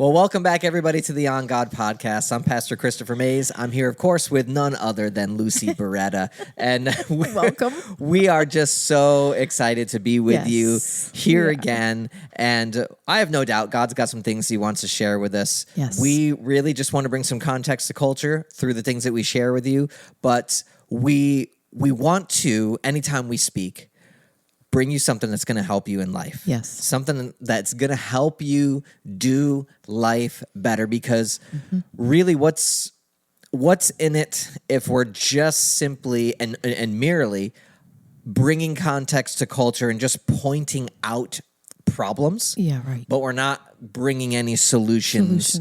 Well, welcome back, everybody, to the On God podcast. I'm Pastor Christopher Mays. I'm here, of course, with none other than Lucy Beretta. And welcome. We are just so excited to be with you here again. And I have no doubt God's got some things he wants to share with us. Yes. We really just want to bring some context to culture through the things that we share with you. But we want to, anytime we speak, bring you something that's going to help you in life. Yes. Something that's going to help you do life better, because really what's in it if we're just simply and merely bringing context to culture and just pointing out problems. Yeah, right. But we're not bringing any solutions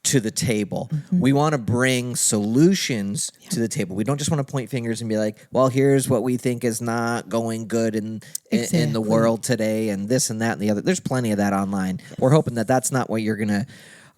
to the table. We want to bring solutions to the table. We don't just want to point fingers and be like, well, here's what we think is not going good in the world today and this and that and the other. There's plenty of that online. We're hoping that that's not what you're going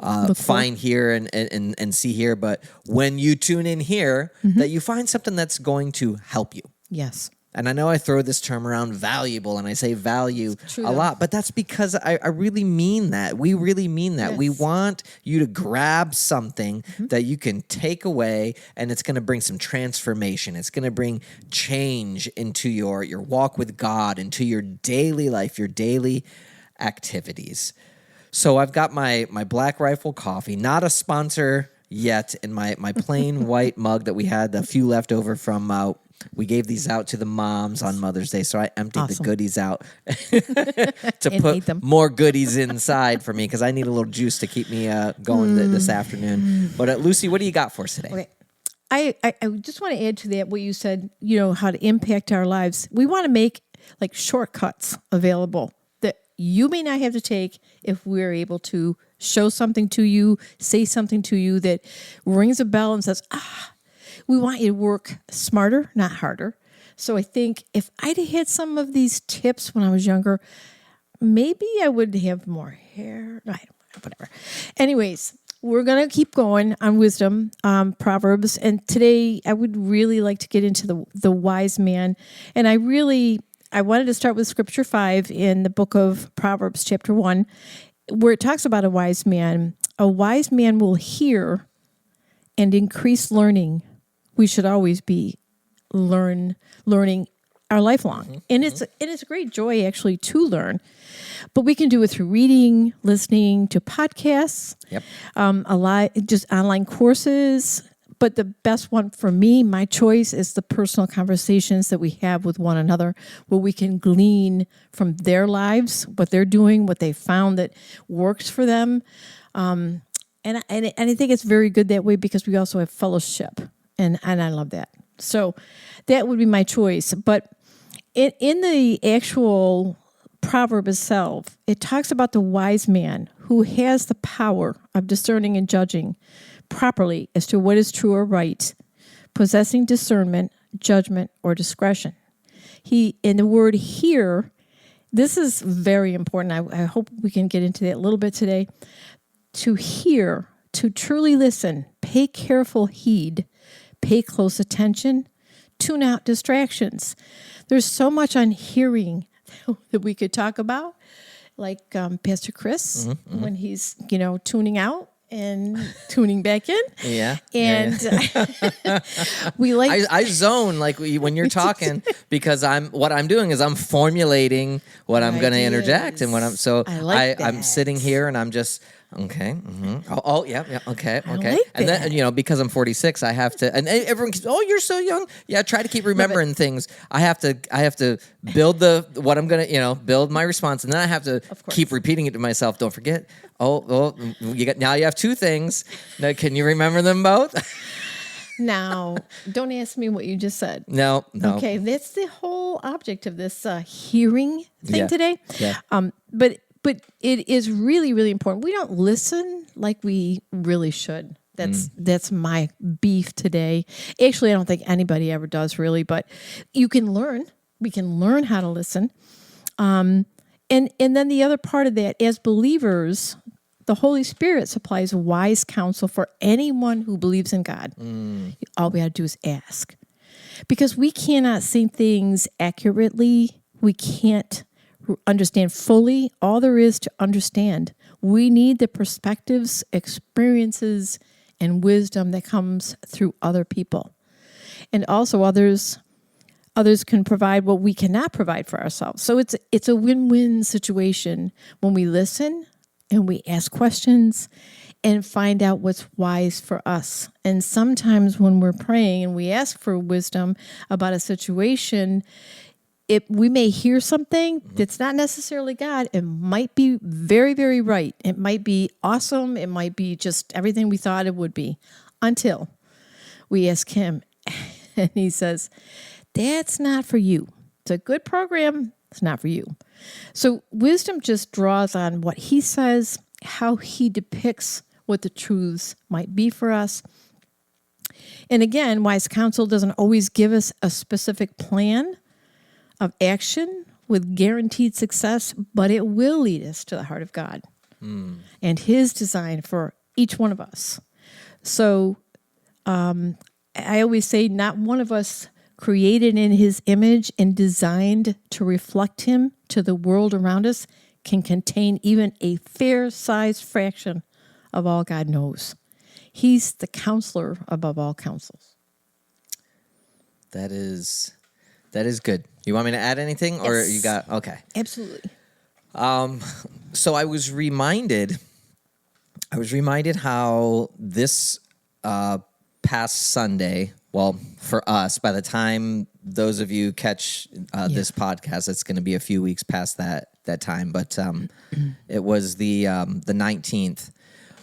to find here and see here. But when you tune in here, that you find something that's going to help you. Yes. And I know I throw this term around, valuable, and I say value a lot, but that's because I really mean that. We really mean that. Yes. We want you to grab something that you can take away, and it's going to bring some transformation. It's going to bring change into your walk with God, into your daily life, your daily activities. So I've got my Black Rifle coffee, not a sponsor yet, in my plain white mug that we had a few left over from we gave these out to the moms on Mother's Day, so I emptied the goodies out to put more goodies inside for me, because I need a little juice to keep me going this afternoon. But Lucy, what do you got for us today? Okay. I just want to add to that what you said, how to impact our lives. We want to make like shortcuts available that you may not have to take if we're able to show something to you, say something to you that rings a bell and says, we want you to work smarter, not harder. So I think if I'd had some of these tips when I was younger, maybe I would have more hair. Whatever. Anyways, we're going to keep going on wisdom, Proverbs. And today I would really like to get into the wise man. And I wanted to start with Scripture 5 in the book of Proverbs, chapter 1, where it talks about a wise man. A wise man will hear and increase learning. We should always be learning our lifelong. And it's a great joy actually to learn. But we can do it through reading, listening to podcasts, just online courses. But the best one for me, my choice, is the personal conversations that we have with one another, where we can glean from their lives, what they're doing, what they found that works for them. And I think it's very good that way, because we also have fellowship. And I love that. So that would be my choice. But in the actual proverb itself, it talks about the wise man who has the power of discerning and judging properly as to what is true or right, possessing discernment, judgment, or discretion. In the word hear, this is very important. I hope we can get into that a little bit today. To hear, to truly listen, pay careful heed, pay close attention, tune out distractions. There's so much on hearing that we could talk about, like Pastor Chris, when he's, tuning out and tuning back in. Yeah. And we like... I zone like when you're talking, because what I'm doing is I'm formulating what I'm going to interject, and I'm sitting here and I'm just... Okay. Mm-hmm. Oh, yeah. Okay. Like and then, because I'm 46, I have to. And everyone keeps, oh, you're so young. Yeah. Try to keep remembering things. I have to build what I'm gonna, build my response, and then I have to keep repeating it to myself. Don't forget. Now you have two things. Now, can you remember them both? Now, don't ask me what you just said. No. Okay, that's the whole object of this hearing thing today. Yeah. But it is really, really important. We don't listen like we really should. That's my beef today. Actually, I don't think anybody ever does really, but you can learn. We can learn how to listen. And then the other part of that, as believers, the Holy Spirit supplies wise counsel for anyone who believes in God. All we have to do is ask. Because we cannot see things accurately. We can't understand fully. All there is to understand We need the perspectives, experiences, and wisdom that comes through other people. And also others can provide what we cannot provide for ourselves. So it's a win-win situation when we listen and we ask questions and find out what's wise for us. And sometimes when we're praying and we ask for wisdom about a situation, we may hear something that's not necessarily God. It might be very, very right. It might be awesome. It might be just everything we thought it would be until we ask him. And he says, that's not for you. It's a good program. It's not for you. So wisdom just draws on what he says, how he depicts what the truths might be for us. And again, wise counsel doesn't always give us a specific plan of action with guaranteed success, but it will lead us to the heart of God and his design for each one of us. So I always say not one of us created in his image and designed to reflect him to the world around us can contain even a fair-sized fraction of all God knows. He's the counselor above all counsels. That is good. You want me to add anything, or Yes. you got okay? Absolutely. So I was reminded how this past Sunday. Well, for us, by the time those of you catch this podcast, it's going to be a few weeks past that time. But it was the 19th.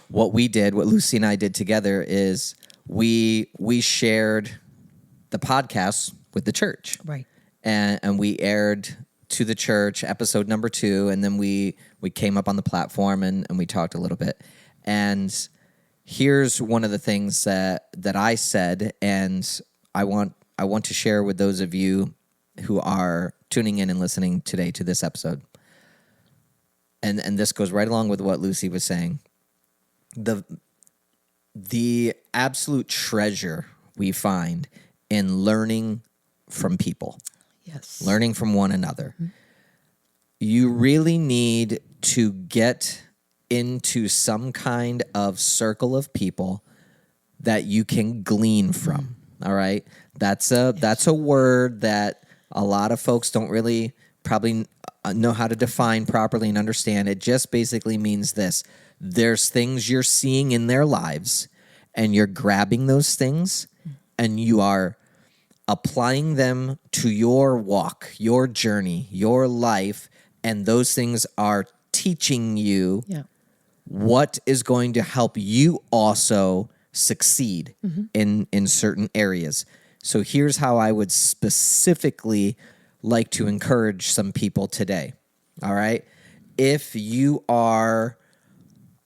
What Lucy and I did together is we shared the podcast with the church, Right. and we aired to the church episode number 2, and then we came up on the platform and we talked a little bit. And here's one of the things that I said, and I want to share with those of you who are tuning in and listening today to this episode. And this goes right along with what Lucy was saying. The absolute treasure we find in learning from people. Yes. Learning from one another. Mm-hmm. You really need to get into some kind of circle of people that you can glean from. All right. That's a word that a lot of folks don't really probably know how to define properly and understand. It just basically means this. There's things you're seeing in their lives, and you're grabbing those things and you are applying them to your walk, your journey, your life, and those things are teaching you what is going to help you also succeed in certain areas. So here's how I would specifically like to encourage some people today. All right. If you are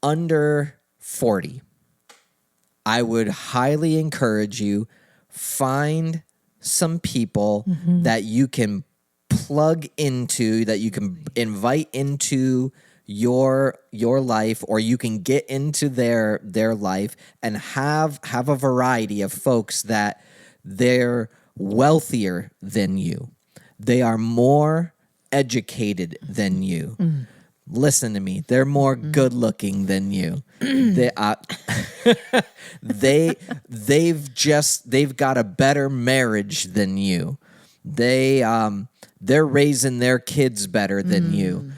under 40, I would highly encourage you, find some people that you can plug into, that you can invite into your life, or you can get into their life, and have a variety of folks that they're wealthier than you. They are more educated than you. Listen to me. They're more good looking than you. They've got a better marriage than you. They're raising their kids better than you.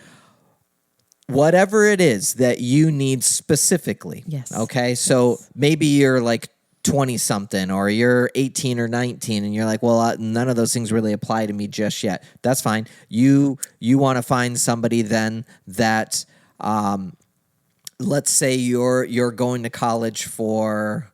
Whatever it is that you need specifically. Yes. Okay. So maybe you're like 20 something, or you're 18 or 19, and you're like, well, none of those things really apply to me just yet. That's fine. You want to find somebody then that, let's say you're going to college for,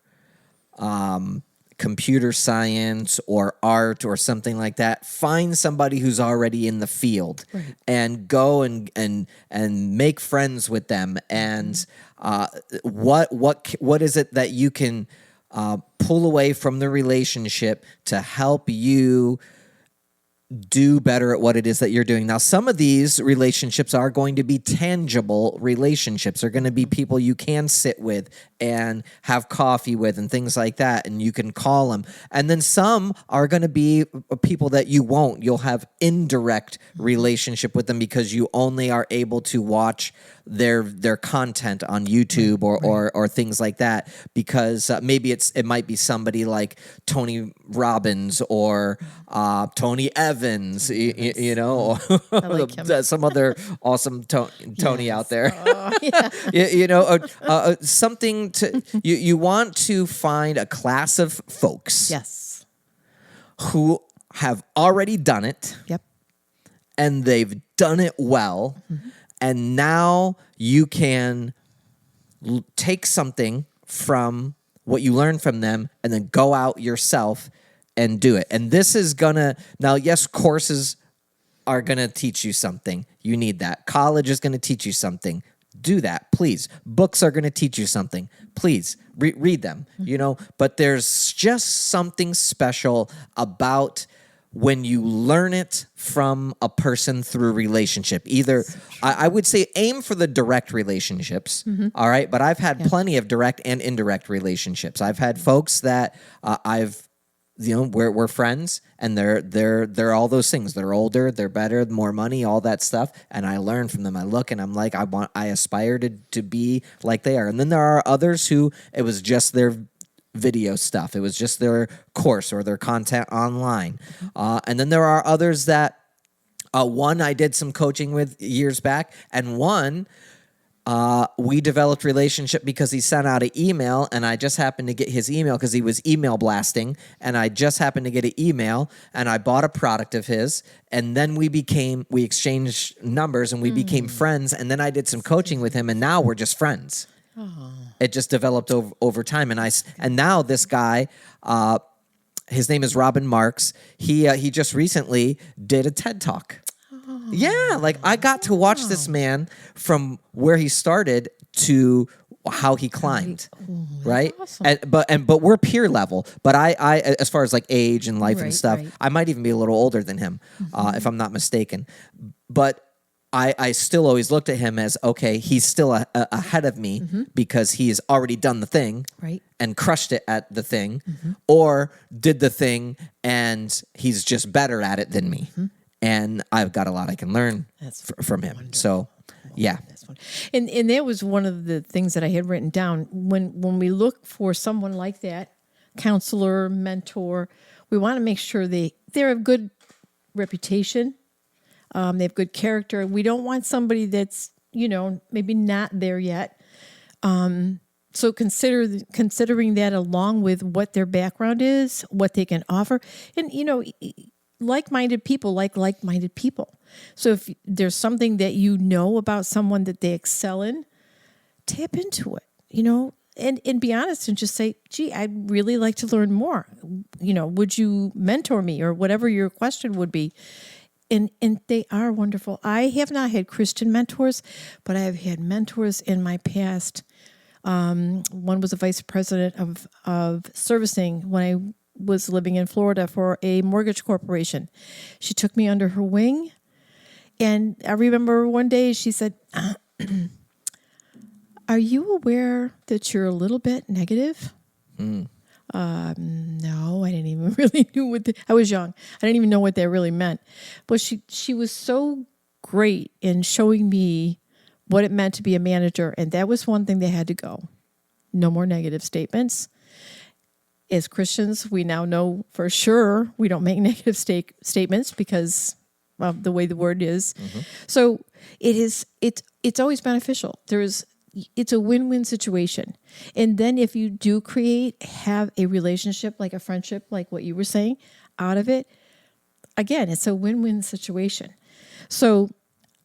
computer science or art or something like that. Find somebody who's already in the field, and go and make friends with them. And what is it that you can pull away from the relationship to help you do better at what it is that you're doing. Now, some of these relationships are going to be tangible relationships. They're going to be people you can sit with and have coffee with and things like that, and you can call them. And then some are going to be people that you won't. You'll have indirect relationship with them because you only are able to watch their content on YouTube or things like that, because maybe it might be somebody like Tony Robbins or Tony Evans, you know, I like him. some other awesome Tony out there. Oh, yeah. You know, something to you want to find a class of folks Yes. who have already done it. Yep. And they've done it well, and now you can take something from what you learned from them and then go out yourself and do it. And this is gonna, now, yes, courses are gonna teach you something. You need that. College is gonna teach you something. Do that, please. Books are gonna teach you something. Please read them, you know, but there's just something special about when you learn it from a person through relationship. Either, I would say aim for the direct relationships, all right? But I've had plenty of direct and indirect relationships. I've had folks that we're friends, and they're all those things. They're older, they're better, more money, all that stuff, and I learn from them. I look and I'm like, I aspire to be like they are. And then there are others who it was just their video stuff. It was just their course or their content online. And then there are others that one I did some coaching with years back, and one we developed relationship because he sent out an email, and I just happened to get his email because he was email blasting, and I just happened to get an email, and I bought a product of his, and then we exchanged numbers, and we became friends, and then I did some coaching with him, and now we're just friends. Oh. It just developed over time, and now this guy, his name is Robin Marks. He just recently did a TED Talk. Oh. Yeah, like I got to watch this man from where he started to how he climbed, right? Awesome. But we're peer level. But I as far as like age and life and stuff, I might even be a little older than him, if I'm not mistaken. But I still always looked at him as, okay, he's still ahead of me because he's already done the thing and crushed it at the thing, or did the thing and he's just better at it than me. And I've got a lot I can learn from him. Wonderful. So, yeah. And that was one of the things that I had written down. When we look for someone like that, counselor, mentor, we want to make sure they're of good reputation. They have good character. We don't want somebody that's, maybe not there yet. So considering that along with what their background is, what they can offer. And, like-minded people like-minded people. So if there's something that about someone that they excel in, tap into it, and be honest and just say, gee, I'd really like to learn more. Would you mentor me, or whatever your question would be? And they are wonderful. I have not had Christian mentors, but I have had mentors in my past. One was a vice president of servicing when I was living in Florida for a mortgage corporation. She took me under her wing. And I remember one day she said, are you aware that you're a little bit negative? No, I didn't even really know I was young. I didn't even know what that really meant. But she was so great in showing me what it meant to be a manager. And that was one thing that had to go. No more negative statements. As Christians, we now know for sure we don't make negative statements because of the way the word is. So it's always beneficial. It's a win-win situation. And then if you do have a relationship, like a friendship, like what you were saying, out of it, again, it's a win-win situation. So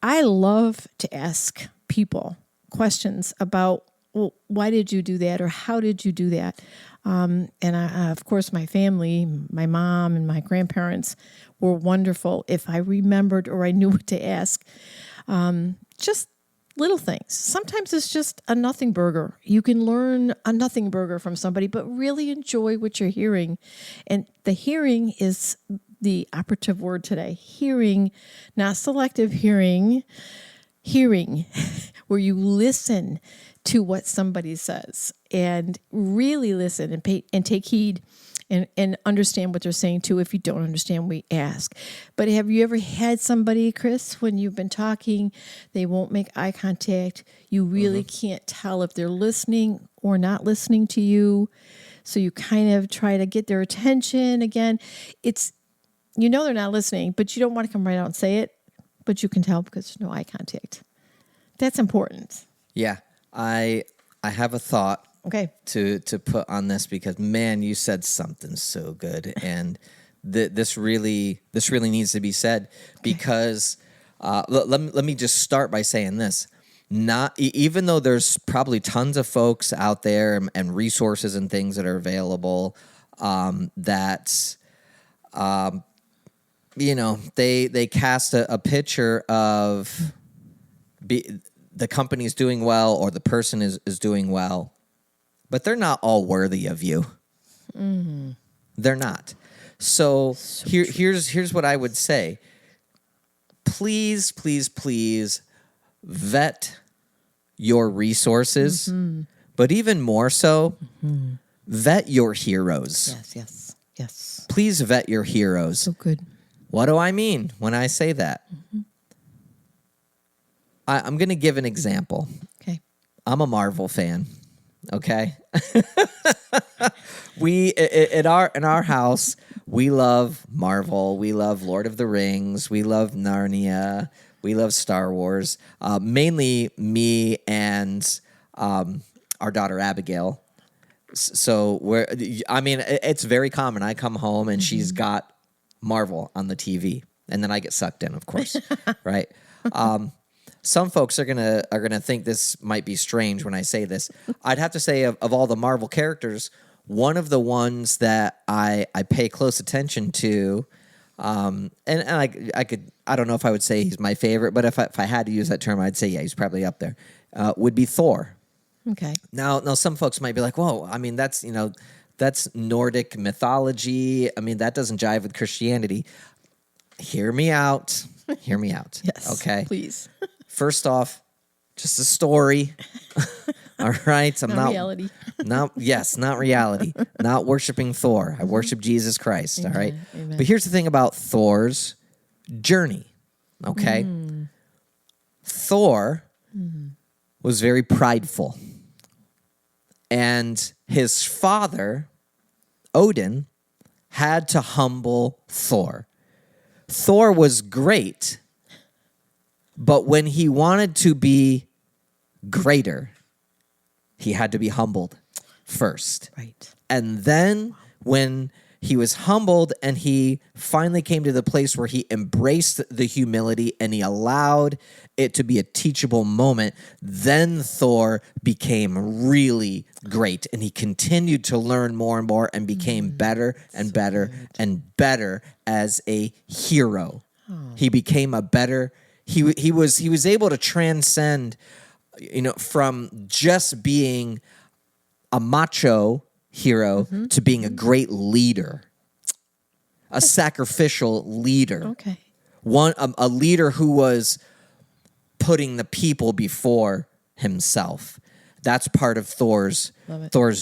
I love to ask people questions about, well, why did you do that? Or how did you do that? And of course, my family, my mom and my grandparents were wonderful. If I remembered or I knew what to ask, just little things. Sometimes it's just a nothing burger. You can learn a nothing burger from somebody, but really enjoy what you're hearing. And the hearing is the operative word today. Hearing, not selective hearing, where you listen to what somebody says and really listen and take heed. and understand what they're saying too. If you don't understand, we ask. But have you ever had somebody, Chris, when you've been talking, they won't make eye contact? You really can't tell if they're listening or not listening to you. So you kind of try to get their attention. Again, it's, they're not listening, but you don't want to come right out and say it, but you can tell because there's no eye contact. That's important. Yeah. I have a thought. Okay. To put on this, because man, you said something so good, and this really needs to be said. Okay. Because let me just start by saying this: not even though there's probably tons of folks out there and resources and things that are available, that they cast a picture of the company's doing well or the person is doing well. But they're not all worthy of you. Mm-hmm. They're not. So here's what I would say. Please, please, please vet your resources, but even more so, vet your heroes. Yes. Please vet your heroes. So good. What do I mean when I say that? Mm-hmm. I'm going to give an example. Okay. I'm a Marvel fan. Okay. In our house, we love Marvel. We love Lord of the Rings. We love Narnia. We love Star Wars. Mainly me and our daughter Abigail. So it's very common. I come home and she's got Marvel on the TV, and then I get sucked in, of course, right? Some folks are gonna think this might be strange when I say this. I'd have to say of all the Marvel characters, one of the ones that I pay close attention to, and I don't know if I would say he's my favorite, but if I had to use that term, I'd say yeah, he's probably up there. Would be Thor. Okay. Now some folks might be like, whoa, I mean that's Nordic mythology. I mean that doesn't jive with Christianity. Hear me out. Yes. Okay. Please. First off, just a story. All right. I'm not reality. Not reality. Not worshiping Thor. I worship Jesus Christ. Amen. All right. Amen. But here's the thing about Thor's journey. Okay. Thor was very prideful. And his father, Odin, had to humble Thor. Thor was great, but when he wanted to be greater, he had to be humbled first. Right. And then when he was humbled and he finally came to the place where he embraced the humility and he allowed it to be a teachable moment, then Thor became really great and he continued to learn more and more and became better and better and better as a hero. He became a better, he was able to transcend, from just being a macho hero to being a great leader, a sacrificial leader. Okay. A leader who was putting the people before himself. That's part of Thor's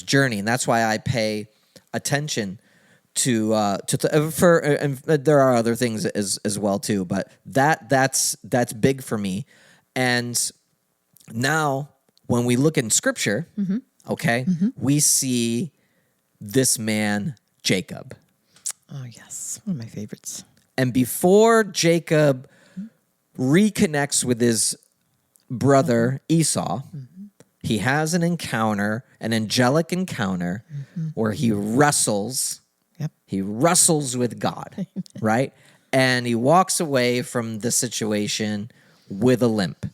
journey, and that's why I pay attention to and there are other things as well too, but that's big for me. And now when we look in Scripture, we see this man, Jacob. Oh, yes. One of my favorites. And before Jacob reconnects with his brother Esau, he has an encounter, an angelic encounter, where he wrestles. Yep. He wrestles with God, right? And he walks away from the situation with a limp.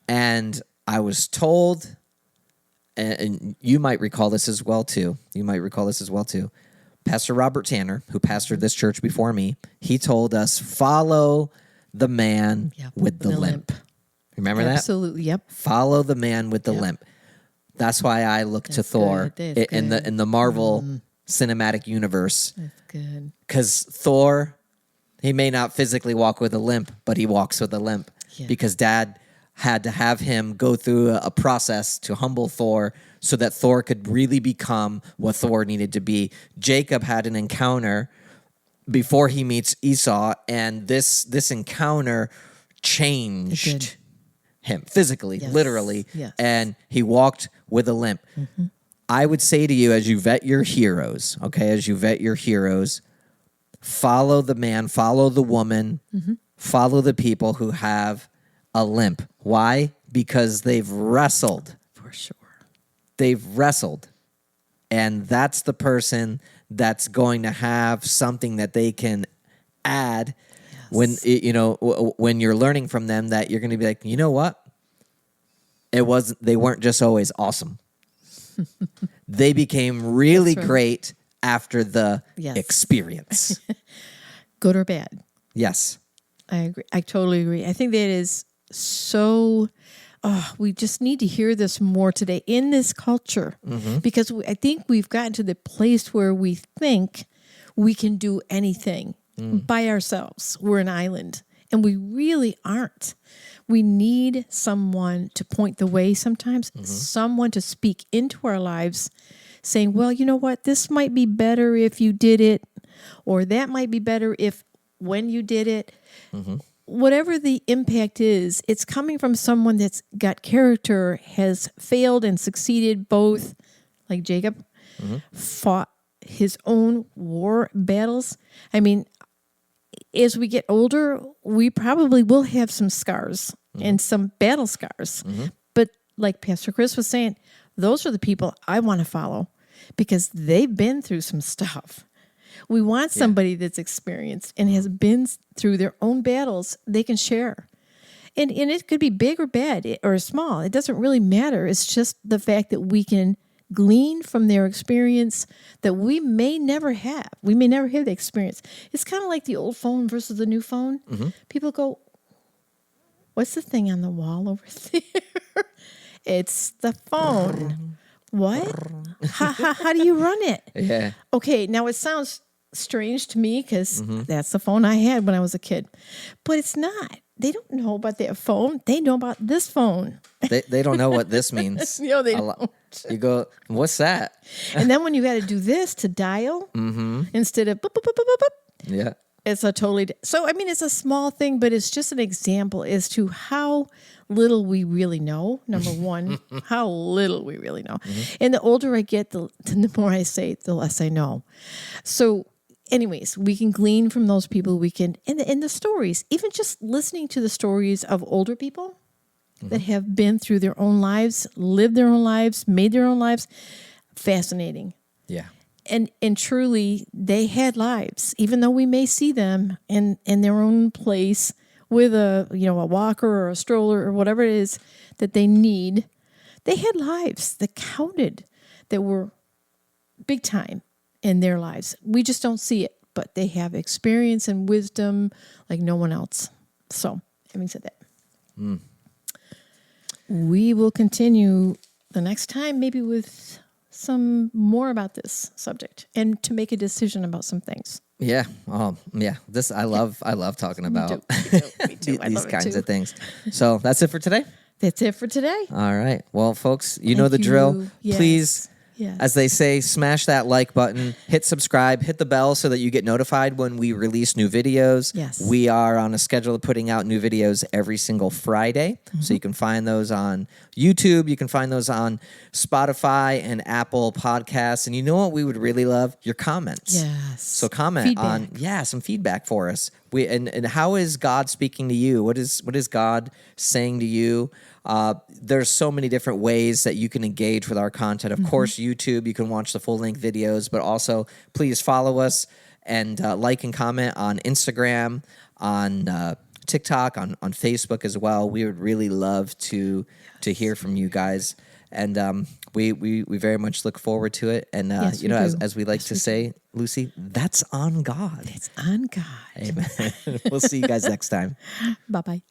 And I was told, and you might recall this as well too. Pastor Robert Tanner, who pastored this church before me, he told us, follow the man with the limp. Remember that? Absolutely, yep. Follow the man with the limp. That's why I look to Thor in the Marvel cinematic universe. That's good. Because Thor, he may not physically walk with a limp, but he walks with a limp because Dad had to have him go through a process to humble Thor so that Thor could really become what Thor needed to be. Jacob had an encounter before he meets Esau, and this encounter changed him physically, literally, and he walked with a limp. I would say to you, as you vet your heroes, follow the man, follow the woman, follow the people who have a limp. Why? Because they've wrestled. For sure. They've wrestled. And that's the person that's going to have something that they can add when, when you're learning from them, that you're going to be like, you know what? They weren't just always awesome. They became really great after the experience. Good or bad. Yes. I agree. I totally agree. I think that is so, we just need to hear this more today in this culture, because I think we've gotten to the place where we think we can do anything by ourselves. We're an island, and we really aren't. We need someone to point the way sometimes, someone to speak into our lives saying, well, you know what, this might be better if you did it, or that might be better if when you did it. Whatever the impact is, it's coming from someone that's got character, has failed and succeeded both, like Jacob, fought his own war battles. I mean, as we get older, we probably will have some scars and some battle scars. But like Pastor Chris was saying, those are the people I want to follow because they've been through some stuff. We want somebody that's experienced and has been through their own battles they can share. And it could be big or bad or small. It doesn't really matter. It's just the fact that we can glean from their experience that we may never have. We may never have the experience. It's kind of like the old phone versus the new phone. People go, what's the thing on the wall over there? It's the phone. What? How do you run it? Yeah. Okay, now it sounds strange to me because that's the phone I had when I was a kid. But it's not. They don't know about that phone. They know about this phone. They don't know what this means. No, they don't. You go, what's that? And then when you got to do this to dial instead of boop, boop, boop, boop, boop, boop, Yeah. it's a totally... So, I mean, it's a small thing, but it's just an example as to how little we really know. Number one, how little we really know. And the older I get, the more I say, the less I know. So anyways, we can glean from those people. We can, in the stories, even just listening to the stories of older people that have been through their own lives, lived their own lives, made their own lives, fascinating. Yeah. And truly, they had lives, even though we may see them in their own place with a walker or a stroller or whatever it is that they need. They had lives that counted, that were big time in their lives. We just don't see it, but they have experience and wisdom like no one else. So, having said that, we will continue the next time, maybe with some more about this subject and to make a decision about some things. Yeah. Yeah. This I love talking about Me too. these kinds of things. So that's it for today. That's it for today. All right. Well, folks, you know the drill. Yes. Please, Yes. as they say, smash that like button, hit subscribe, hit the bell so that you get notified when we release new videos. Yes. We are on a schedule of putting out new videos every single Friday. So you can find those on YouTube. You can find those on Spotify and Apple Podcasts. And you know what we would really love? Your comments. Yes. So comment on some feedback for us. And how is God speaking to you? What is God saying to you? There's so many different ways that you can engage with our content. Of course, YouTube, you can watch the full-length videos, but also please follow us and like and comment on Instagram, on TikTok, on Facebook as well. We would really love to hear from you guys. And we very much look forward to it. And, as we like to say, Lucy, that's on God. It's on God. Amen. We'll see you guys next time. Bye-bye.